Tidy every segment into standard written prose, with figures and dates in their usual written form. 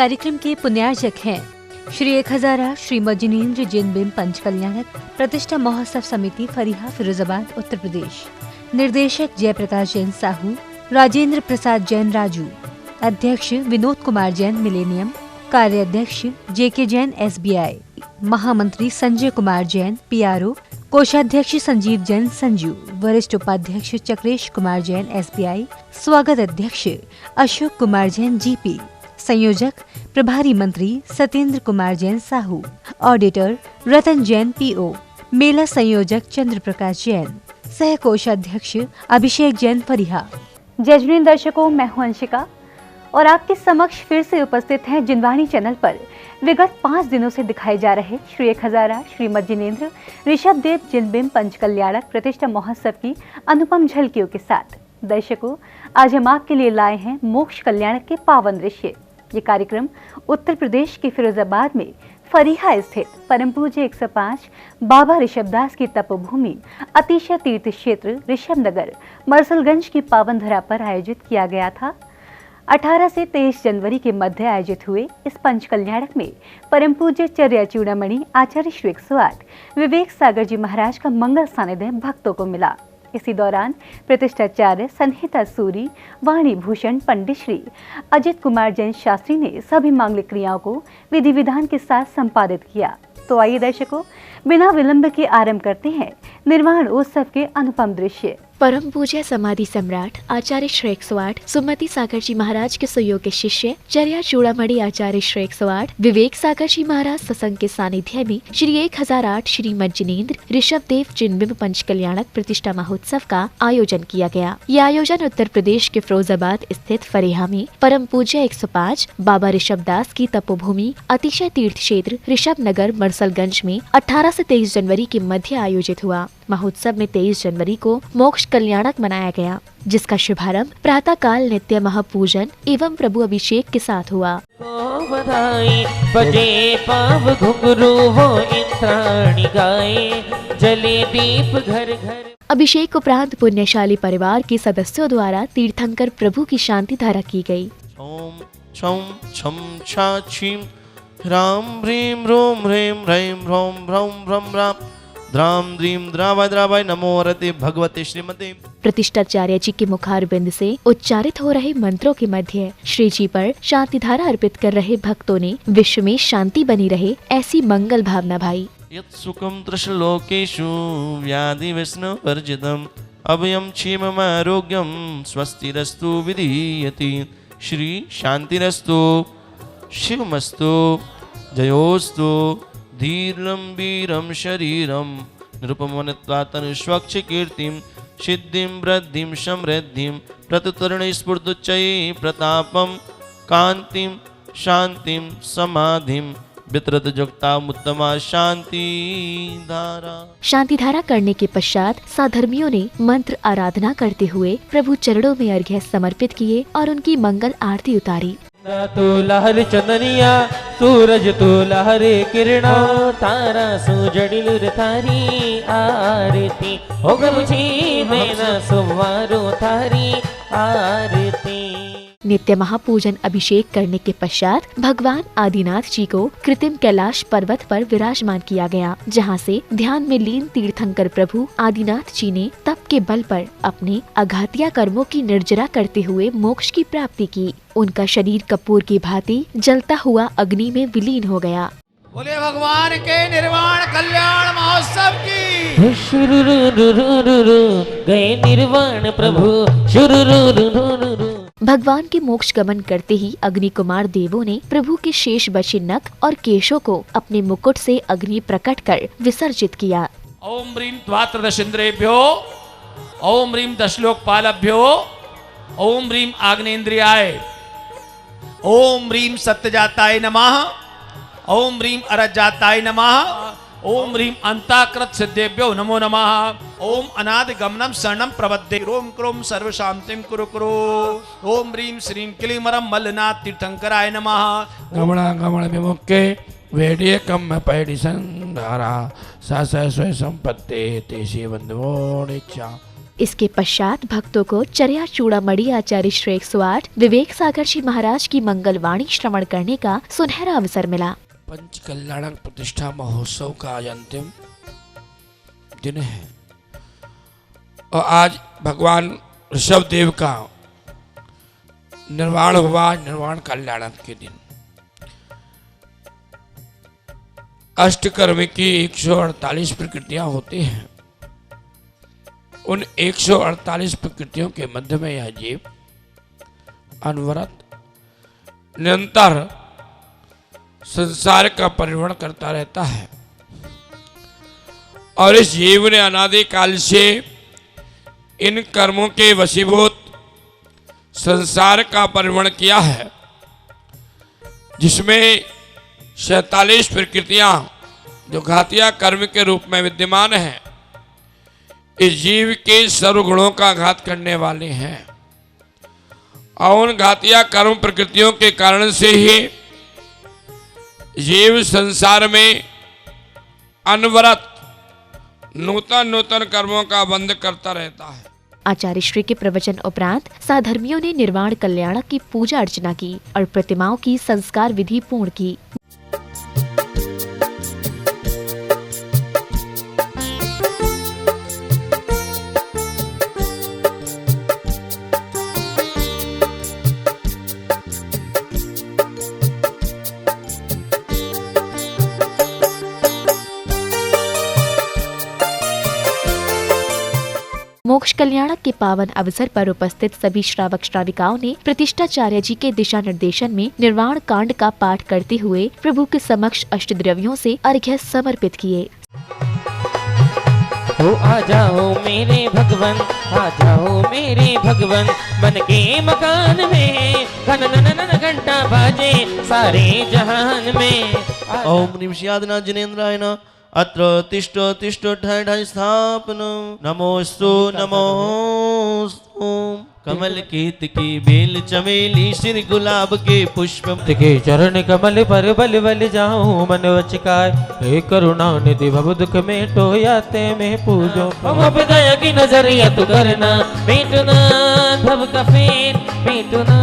कार्यक्रम के पुण्यार्चक हैं श्री 1000 श्रीमद जिनेंद्र जैन बिंब पंच कल्याणक प्रतिष्ठा महोत्सव समिति फरीहा फिरोजाबाद उत्तर प्रदेश। निर्देशक जयप्रकाश जैन साहू, राजेंद्र प्रसाद जैन राजू, अध्यक्ष विनोद कुमार जैन मिलेनियम, कार्याध्यक्ष जेके जैन SBI, महामंत्री संजय कुमार जैन PRO, कोषाध्यक्ष संजीव जैन संजू, वरिष्ठ उपाध्यक्ष चक्रेश कुमार जैन SBI, स्वागत अध्यक्ष अशोक कुमार जैन GP, संयोजक प्रभारी मंत्री सत्येंद्र कुमार जैन साहू, ऑडिटर रतन जैन PO, मेला संयोजक चंद्र प्रकाश जैन, सह कोषाध्यक्ष अभिषेक जैन फरीहा। जजमीन दर्शकों, मैं हूं अंशिका और आपके समक्ष फिर से उपस्थित हैं जिनवाणी चैनल पर विगत 5 दिनों से दिखाए जा रहे श्री 1000 श्रीमद जिनेंद्र ऋषभ देव जैन बिंब पंच कल्याणक प्रतिष्ठा महोत्सव की अनुपम झलकियों के साथ। दर्शकों, आज हम आपके लिए लाए हैं मोक्ष कल्याणक के पावन दृश्य। ये कार्यक्रम उत्तर प्रदेश के फिरोजाबाद में फरीहा स्थित परम पूज्य 105 बाबा ऋषभदास की तपोभूमि अतिशय तीर्थ क्षेत्र ऋषभ नगर मरसलगंज की पावन धरा पर आयोजित किया गया था। 18 से 23 जनवरी के मध्य आयोजित हुए इस पंच कल्याणक में परम पूज्य चर्या चूड़ामणि आचार्य श्री 108 विवेक सागर जी महाराज का मंगल सानिध्य भक्तों को मिला। इसी दौरान प्रतिष्ठाचार्य संहिता सूरी वाणी भूषण पंडित श्री अजित कुमार जैन शास्त्री ने सभी मांगलिक क्रियाओं को विधि विधान के साथ संपादित किया। तो आइए दर्शकों, बिना विलंब के आरंभ करते हैं निर्वाण उत्सव के अनुपम दृश्य। परम पूज्य समाधि सम्राट आचार्य श्री 108 सुमति सागर जी महाराज के सहयोगी शिष्य चर्या चूड़ामणि आचार्य श्री 108 विवेक सागर जी महाराज सत्संग के सानिध्य में श्री 1008 श्रीमद जिनेंद्र ऋषभ देव जैन बिंब पंच कल्याणक प्रतिष्ठा महोत्सव का आयोजन किया गया। यह आयोजन उत्तर प्रदेश के फिरोजाबाद स्थित फरीहा में परम पूज्य 105 बाबा ऋषभदास की तपोभूमि अतिशय तीर्थ क्षेत्र ऋषभ नगर मरसलगंज में 18 से 23 जनवरी के मध्य आयोजित हुआ। महोत्सव में 23 जनवरी को मोक्ष कल्याणक मनाया गया, जिसका शुभारंभ प्रातः काल नित्य महापूजन एवं प्रभु अभिषेक के साथ हुआ। बजे पाव घुंघरू वो इंद्राणी गाए, जले दीप घर घर। अभिषेक उपरांत पुण्यशाली परिवार के सदस्यों द्वारा तीर्थंकर प्रभु की शांति धारा की गई। ओम छम छम छा छीम राम ह्रीम रोम ह्रीम ह्रीम रोम भ्रम भ्रम राम द्राम द्रीम द्रावाय द्रावाय नमो रते भगवते श्रीमते। प्रतिष्ठाचार्य जी के मुखारबिंद से उच्चारित हो रहे मंत्रों के मध्य श्री जी पर शांति धारा अर्पित कर रहे भक्तों ने विश्व में शांति बनी रहे ऐसी मंगल भावना भाई। यत् सुखम त्रिशलोकेषु व्याधि विष्णु वर्जितम अभयम क्षेमम आरोग्यम स्वस्तिरस्तु विधीयति। श्री शांतिरस्तु शिवमस्तु जयोस्तु धीरं वीरं शरीरं निरुपमनत्वातनु स्वच्छ कीर्तिं सिद्धिं वृद्धिं समृद्धिं प्रतुतरणि स्फूर्तुच्चये प्रतापं कान्तिं शान्तिं समाधिं वितरत जुक्ता उत्तमा शांति धारा। शांति धारा करने के पश्चात साधर्मियों ने मंत्र आराधना करते हुए प्रभु चरणों में अर्घ्य समर्पित किए और उनकी मंगल आरती उतारी। तू लहर चंदनिया सूरज तू लहरे किरणा तारा सुजड़िल थारी आरती हो गमुझी मैना सुवारो थारी आरती। नित्य महापूजन अभिषेक करने के पश्चात भगवान आदिनाथ जी को कृत्रिम कैलाश पर्वत पर विराजमान किया गया, जहां से ध्यान में लीन तीर्थंकर प्रभु आदिनाथ जी ने तप के बल पर अपने अघातिया कर्मों की निर्जरा करते हुए मोक्ष की प्राप्ति की। उनका शरीर कपूर की भांति जलता हुआ अग्नि में विलीन हो गया। बोले भगवान के निर्वाण कल्याण महोत्सव की। गए निर्वाण प्रभु। भगवान के मोक्ष गमन करते ही अग्नि कुमार देवों ने प्रभु के शेष बचे नख और केशों को अपने मुकुट से अग्नि प्रकट कर विसर्जित किया। ओम ह्रीम द्वात्रदशेन्द्रेभ्यो ओम ह्रीम दशलोकपालभ्यो ओम ह्रीम आग्नेन्द्रियाय ओम ह्रीम सत्यजाताय नमः ओम ह्रीम अरजाताय नमः ओम ह्रीम अंताकृत सिद्धेभ्यो नमो नमः ओम अनादि गमनम शरणम प्रबद्धे ओम क्रोम सर्व शांतिम कुरु कुरु ओम ह्रीम श्रीम क्लीमरम मल्लनाथ तीर्थंकराय नमः। गमणा गमण विमुक्के वेडिये कम पैडी संधारा सास स्वय संपत्ति तेशी बंधुओ इच्छा इसके पश्चात भक्तों को चर्या चूड़ामणि आचार्य श्री 108 विवेक सागर जी महाराज की मंगलवाणी श्रवण करने का सुनहरा अवसर मिला। पंच कल्याणक प्रतिष्ठा महोत्सव का आज अंतिम दिन है और आज भगवान ऋषभ देव का निर्वाण हुआ। निर्वाण कल्याणक के दिन अष्टकर्म की 148 प्रकृतियां होती हैं। उन 148 प्रकृतियों के मध्य में यह जीव अनवरत निरंतर संसार का परिभ्रमण करता रहता है और इस जीव ने अनादि काल से इन कर्मों के वशीभूत संसार का परिभ्रमण किया है, जिसमें 47 प्रकृतियां जो घातिया कर्म के रूप में विद्यमान हैं, इस जीव के सर्वगुणों का घात करने वाले हैं और उन घातिया कर्म प्रकृतियों के कारण से ही जीव संसार में अनवरत नूतन नूतन कर्मों का बंध करता रहता है। आचार्य श्री के प्रवचन उपरांत साधर्मियों ने निर्वाण कल्याणक की पूजा अर्चना की और प्रतिमाओं की संस्कार विधि पूर्ण की। मोक्ष कल्याणक के पावन अवसर पर उपस्थित सभी श्रावक श्राविकाओं ने प्रतिष्ठाचार्य जी के दिशा निर्देशन में निर्वाण कांड का पाठ करते हुए प्रभु के समक्ष अष्टद्रव्यों से अर्घ्य समर्पित किए। हो आ जाओ मेरे भगवन, आ जाओ मेरे भगवन, मन के मकान में घन घन घंटा बाजे सारे जहान में। ओम ह्रीं श्रीयादना जिनेन्द्राय नमः। अत्र तिष्ठ तिष्ठ ठाय ठाय स्थापन नमोस्तु नमोस्तु। कमल केतकी बेल चमेली श्री गुलाब के पुष्प के चरण कमल पर बल बल जाऊं मन वचकाय। हे करुणा निधि भव दुख में टोयाते में पूजो। अब दया की नजरिया तू करना मेटना भव का फेर मेटना।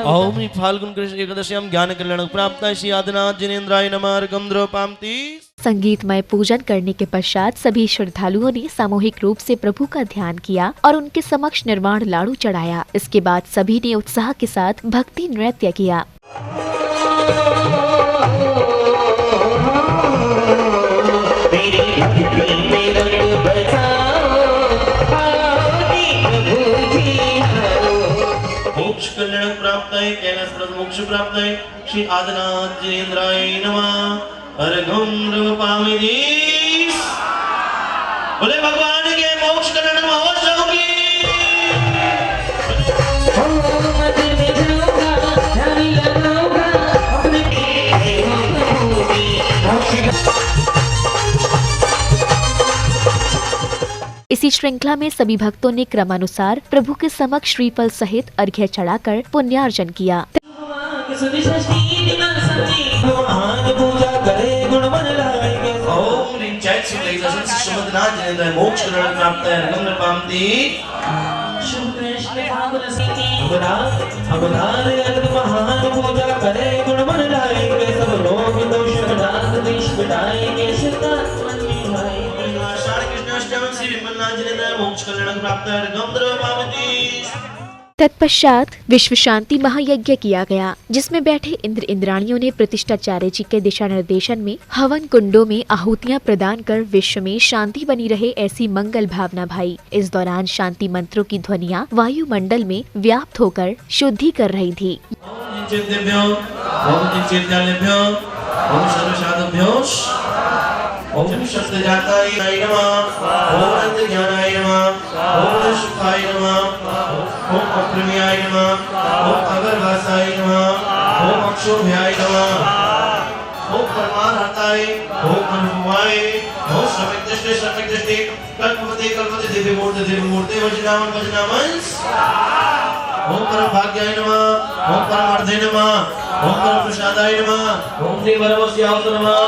ओम ह्रीं फाल्गुन कृष्ण एकादश्याम ज्ञान कल्याण प्राप्त श्री आदिनाथ जिनेन्द्राय नमः। अर्घ्यं संगीतमय पूजन करने के पश्चात सभी श्रद्धालुओं ने सामूहिक रूप से प्रभु का ध्यान किया और उनके समक्ष निर्वाण लाड़ू चढ़ाया। इसके बाद सभी ने उत्साह के साथ भक्ति नृत्य किया। मोक्ष कल्याण प्राप्त है, कैलाश पर्वत मोक्ष प्राप्त है श्री आदिनाथ जिनेन्द्राय नमः। अर्घ्यं द्रवपामि। बोले भगवान के मोक्ष कल्याण महोत्सव की। इसी श्रृंखला में सभी भक्तों ने क्रमानुसार प्रभु के समक्ष श्रीफल सहित अर्घ्य चढ़ाकर पुण्यार्जन किया। ओम ह्रीं चैत शुक्ल एकादशी श्री आदिनाथ जिनेन्द्राय मोक्ष कल्याण प्राप्त है। अर्घ्यं द्रवपामि। महान पूजा करे गुण मन लाएंगे सब लोग दोष पदार्थ देश बिठाएंगे आषाढ़ कृष्ण अष्टमी श्री विमलनाथ जिनेन्द्राय मोक्ष कल्याण प्राप्त है। अर्घ्यं द्रवपामि। तत्पश्चात विश्व शांति महायज्ञ किया गया, जिसमें बैठे इंद्र इंद्राणियों ने प्रतिष्ठाचार्य जी के दिशा निर्देशन में हवन कुंडों में आहुतियां प्रदान कर विश्व में शांति बनी रहे ऐसी मंगल भावना भाई। इस दौरान शांति मंत्रों की ध्वनियां वायुमंडल में व्याप्त होकर शुद्धि कर रही थी। ओम शक्तिजाताय नमः। ओम अनंतज्ञानाय नमः। ओम सुखाय नमः। ओम अप्रमेयाय नमः। ओम अगरवासाय नमः। ओम अक्षोभ्याय नमः। ओम परमार्थाय। ओम अनुभवाय। ओम सम्यक दृष्टि कल्पवते दिव्य मूर्ति वज्रनामन वज्रनामंस। ओम परम भाग्याय नमः। ओम परम अर्धे नमः। ओम परम प्रसादाय नमः। ओम श्री परमस्यावस नमः।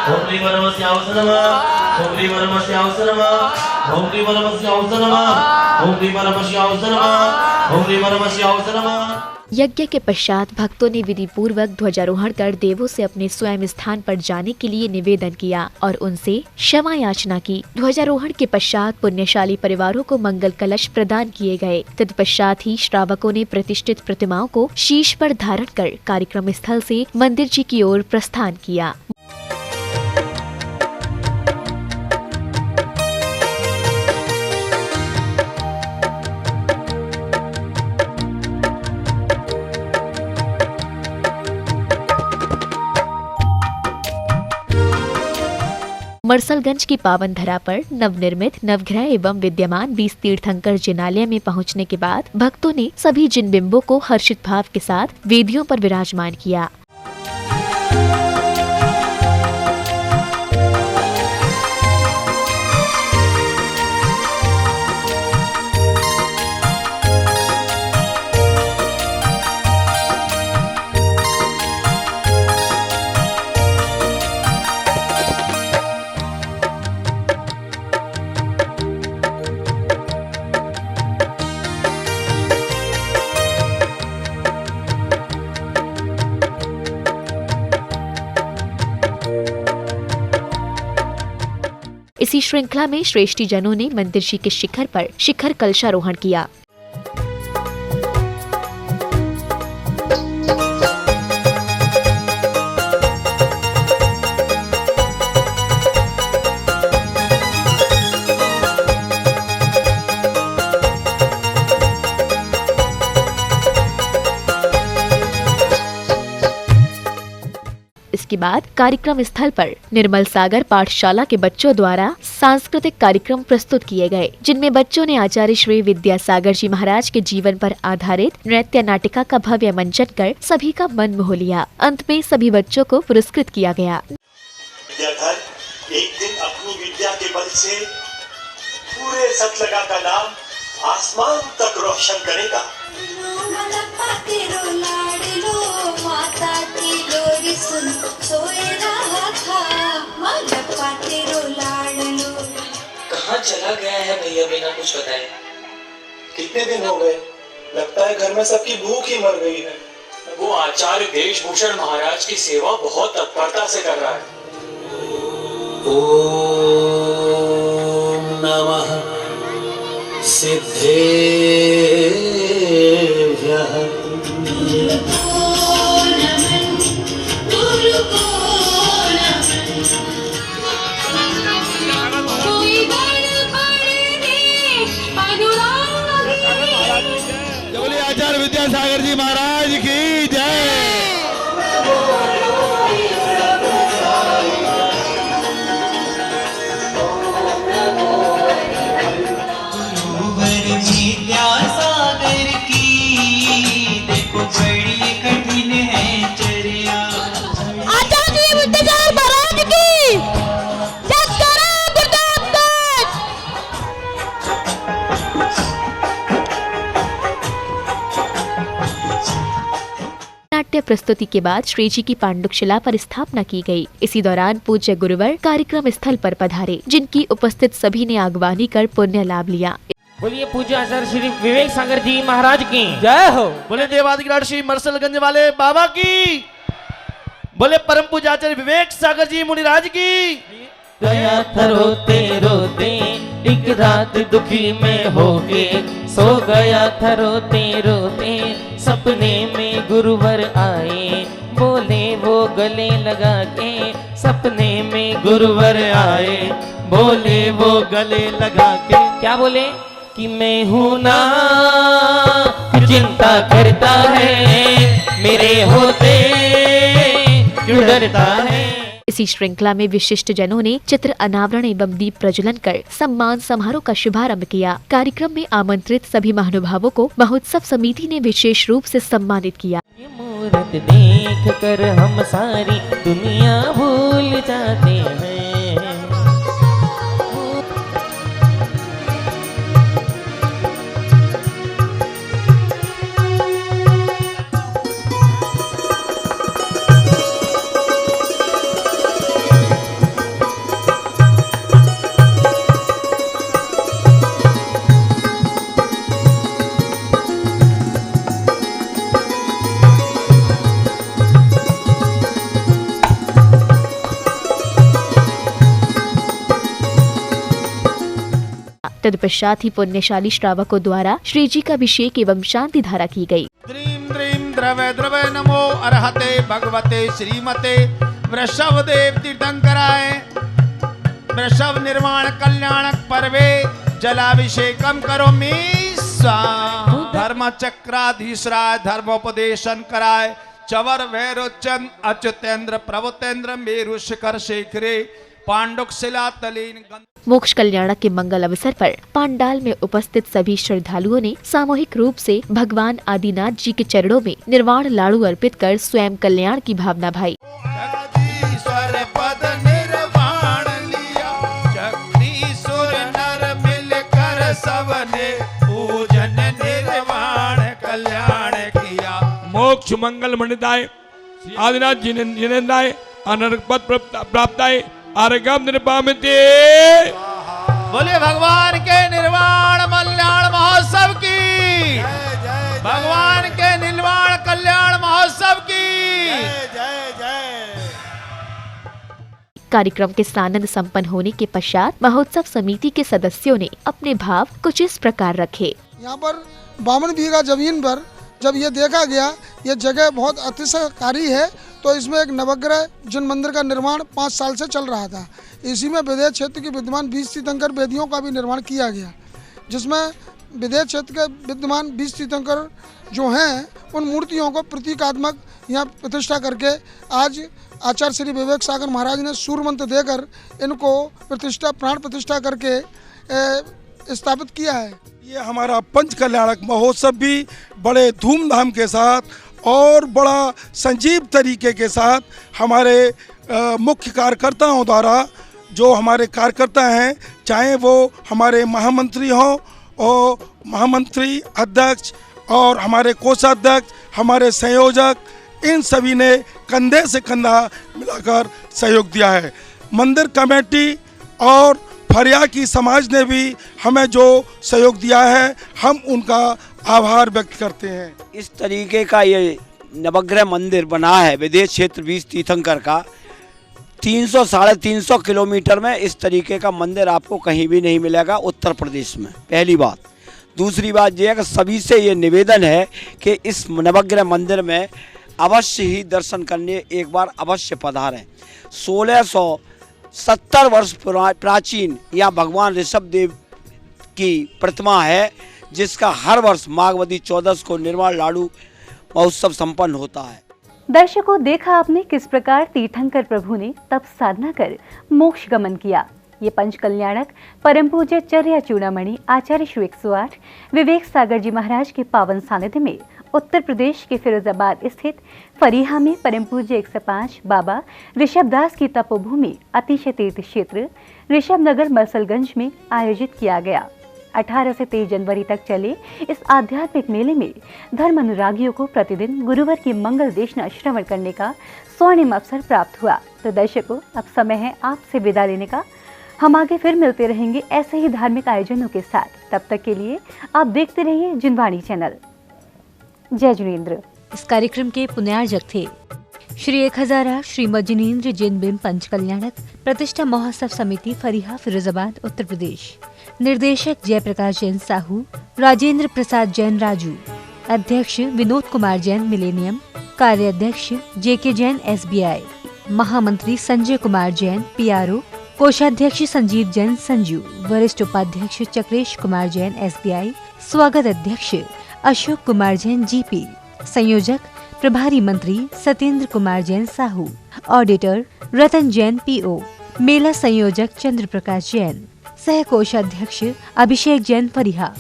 ओम श्री परमस्यावस नमः। ओम श्री परमस्यावस नमः। ओम श्री परमस्यावस नमः। ओम ह्रीं परमशिवाय नमः। ओम ह्रीं परमशिवाय नमः। यज्ञ के पश्चात भक्तों ने विधि पूर्वक ध्वजारोहण कर देवों से अपने स्वयं स्थान पर जाने के लिए निवेदन किया और उनसे क्षमा याचना की। ध्वजारोहण के पश्चात पुण्यशाली परिवारों को मंगल कलश प्रदान किए गए। तत्पश्चात ही श्रावकों ने प्रतिष्ठित प्रतिमाओं को शीश पर धारण कर कार्यक्रम स्थल से मंदिर जी की ओर प्रस्थान किया। मरसलगंज की पावन धरा पर नवनिर्मित नवग्रह एवं विद्यमान 20 तीर्थंकर जिनालय में पहुंचने के बाद भक्तों ने सभी जिन बिंबों को हर्षित भाव के साथ वेदियों पर विराजमान किया। इसी श्रृंखला में श्रेष्ठी जनों ने मंदिर जी के शिखर पर शिखर कलशारोहण किया। इसके बाद कार्यक्रम स्थल पर निर्मल सागर पाठशाला के बच्चों द्वारा सांस्कृतिक कार्यक्रम प्रस्तुत किए गए, जिनमें बच्चों ने आचार्य श्री विद्यासागर जी महाराज के जीवन पर आधारित नृत्य नाटिका का भव्य मंचन कर सभी का मन मोह लिया। अंत में सभी बच्चों को पुरस्कृत किया गया। विद्याधर एक दिन अपनी विद्या के बल से पूरे सतलगा का नाम आसमान तक रोशन करेगा। कहाँ चला गया है भैया बिना कुछ बताए? कितने दिन हो गए, लगता है घर में सबकी भूख ही मर गई है। वो आचार्य देशभूषण महाराज की सेवा बहुत तत्परता से कर रहा है। ओम नमः सिद्धेभ्यः। आचार्य विद्यासागर जी महाराज की जय। विद्यासागर की देखो बड़ी कठिन है चर्या। आचार्य विद्यासागर महाराज की जय गुरुदेव। नाट्य प्रस्तुति के बाद श्री जी की पांडुकशिला पर स्थापना की गई। इसी दौरान पूज्य गुरुवर कार्यक्रम स्थल पर पधारे, जिनकी उपस्थित सभी ने आगवानी कर पुण्य लाभ लिया। बोलिए पूज्य आचार्य श्री विवेक सागर जी महाराज की जय हो। बोले देवाधिराज श्री मरसलगंज वाले बाबा की। बोले परम पूज्य आचार्य विवेक सागर जी मुनिराज की। गया था रोते रोते एक रात दुखी में होके, सो गया था रोते रोते सपने में गुरुवर आए, बोले वो गले लगा के। सपने में गुरुवर आए, बोले वो गले लगा के। क्या बोले कि मैं हूँ ना चिंता करता है, मेरे होते क्यों डरता है। इसी श्रृंखला में विशिष्ट जनों ने चित्र अनावरण एवं दीप प्रज्वलन कर सम्मान समारोह का शुभारंभ किया। कार्यक्रम में आमंत्रित सभी महानुभावों को महोत्सव समिति ने विशेष रूप से सम्मानित किया। ये मूरत देख कर हम सारी दुनिया भूल जाते हैं। तत्पश्चात ही पुण्यशाली श्रावकों द्वारा श्री जी का अभिषेक एवं शांति धारा की गई। द्रीम द्रीम द्रवे द्रवे नमो अर्हते भगवते श्रीमते वृषभदेव तीर्थंकराय वृषभ निर्माण कल्याणक पर्वे जलाभिषेकम करोमि स्वाहा। धर्म चक्राधीशराय धर्मोपदेशन कराय चवर भैरोचंद अच्युतेंद्र प्रभुतेंद्र मेरु शिखर शेखरे पांडुक शिला तलीन। मोक्ष कल्याणक के मंगल अवसर पर पांडाल में उपस्थित सभी श्रद्धालुओं ने सामूहिक रूप से भगवान आदिनाथ जी के चरणों में निर्वाण लाड़ू अर्पित कर स्वयं कल्याण की भावना भाई। जगदीश्वर पद निर्वाण लिया जगदीश्वर नर मिलकर सबने पूजन निर्वाण कल्याण किया। मोक्ष मंगल मंडिताय आदिनाथ जिनेन्द्राय अनर्क पद प्राप्ताय आर्गम निर्पामिते। बोले भगवान के निर्वाण कल्याण महोत्सव की, भगवान के निर्वाण कल्याण महोत्सव की जय जय। कार्यक्रम के सानंद संपन्न होने के पश्चात महोत्सव समिति के सदस्यों ने अपने भाव कुछ इस प्रकार रखे। यहाँ पर 52 बीघा जमीन पर जब ये देखा गया ये जगह बहुत अतिशयकारी है, तो इसमें एक नवग्रह जिन मंदिर का निर्माण 5 साल से चल रहा था। इसी में विदेश क्षेत्र की विद्यमान 20 तीर्थंकर वेदियों का भी निर्माण किया गया, जिसमें विदेश क्षेत्र के विद्यमान 20 तीर्थंकर जो हैं उन मूर्तियों को प्रतीकात्मक यहाँ प्रतिष्ठा करके आज आचार्य श्री विवेक सागर महाराज ने सूर्य मंत्र देकर इनको प्रतिष्ठा प्राण प्रतिष्ठा करके स्थापित किया है। ये हमारा पंच कल्याणक महोत्सव भी बड़े धूमधाम के साथ और बड़ा संजीव तरीके के साथ हमारे मुख्य कार्यकर्ताओं द्वारा, जो हमारे कार्यकर्ता हैं, चाहे वो हमारे महामंत्री हों और महामंत्री अध्यक्ष और हमारे कोषाध्यक्ष, हमारे संयोजक, इन सभी ने कंधे से कंधा मिलाकर सहयोग दिया है। मंदिर कमेटी और फरिया की समाज ने भी हमें जो सहयोग दिया है, हम उनका आभार व्यक्त करते हैं। इस तरीके का ये नवग्रह मंदिर बना है विदेश क्षेत्र 20 तीर्थंकर का। 300-350 किलोमीटर में इस तरीके का मंदिर आपको कहीं भी नहीं मिलेगा उत्तर प्रदेश में, पहली बात। दूसरी बात यह है कि सभी से ये निवेदन है कि इस नवग्रह मंदिर में अवश्य ही दर्शन करने एक बार अवश्य पधारें। 1670 वर्ष प्राचीन यहाँ भगवान ऋषभदेव की प्रतिमा है, जिसका हर वर्ष माघवती 14 को निर्वाण लाड़ू महोत्सव संपन्न होता है। दर्शकों, देखा आपने किस प्रकार तीर्थंकर प्रभु ने तप साधना कर मोक्ष गमन किया। ये पंच कल्याणक परम पूज्य चर्या चूड़ामणि आचार्य श्री 108 विवेक सागर जी महाराज के पावन सानिध्य में उत्तर प्रदेश के फिरोजाबाद स्थित फरीहा में परम पूज्य 105 बाबा ऋषभदास की तपोभूमि अतिशय तीर्थ क्षेत्र ऋषभनगर मरसलगंज में आयोजित किया गया। 18 से 23 जनवरी तक चले इस आध्यात्मिक मेले में धर्म अनुरागियों को प्रतिदिन गुरुवार की मंगल देशना श्रवण करने का स्वर्णिम अवसर प्राप्त हुआ। तो दर्शकों, अब समय है आपसे विदा लेने का। हम आगे फिर मिलते रहेंगे ऐसे ही धार्मिक आयोजनों के साथ। तब तक के लिए आप देखते रहिए जिनवाणी चैनल। जय जिनेन्द्र। इस कार्यक्रम के पुण्यार्जक थे श्री 1000 श्रीमद जिनेन्द्र जैन बिंब पंच कल्याणक प्रतिष्ठा महोत्सव समिति फरीहा फिरोजाबाद उत्तर प्रदेश। निर्देशक जयप्रकाश जैन साहू, राजेंद्र प्रसाद जैन राजू, अध्यक्ष विनोद कुमार जैन मिलेनियम, कार्याध्यक्ष जेके जैन SBI, महामंत्री संजय कुमार जैन PRO, कोषाध्यक्ष संजीव जैन संजू, वरिष्ठ उपाध्यक्ष चक्रेश कुमार जैन SBI, स्वागत अध्यक्ष अशोक कुमार जैन GP, संयोजक प्रभारी मंत्री सत्येंद्र कुमार जैन साहू, ऑडिटर रतन जैन PO, मेला संयोजक चंद्र प्रकाश जैन, सह कोषाध्यक्ष अभिषेक जैन फरीहा।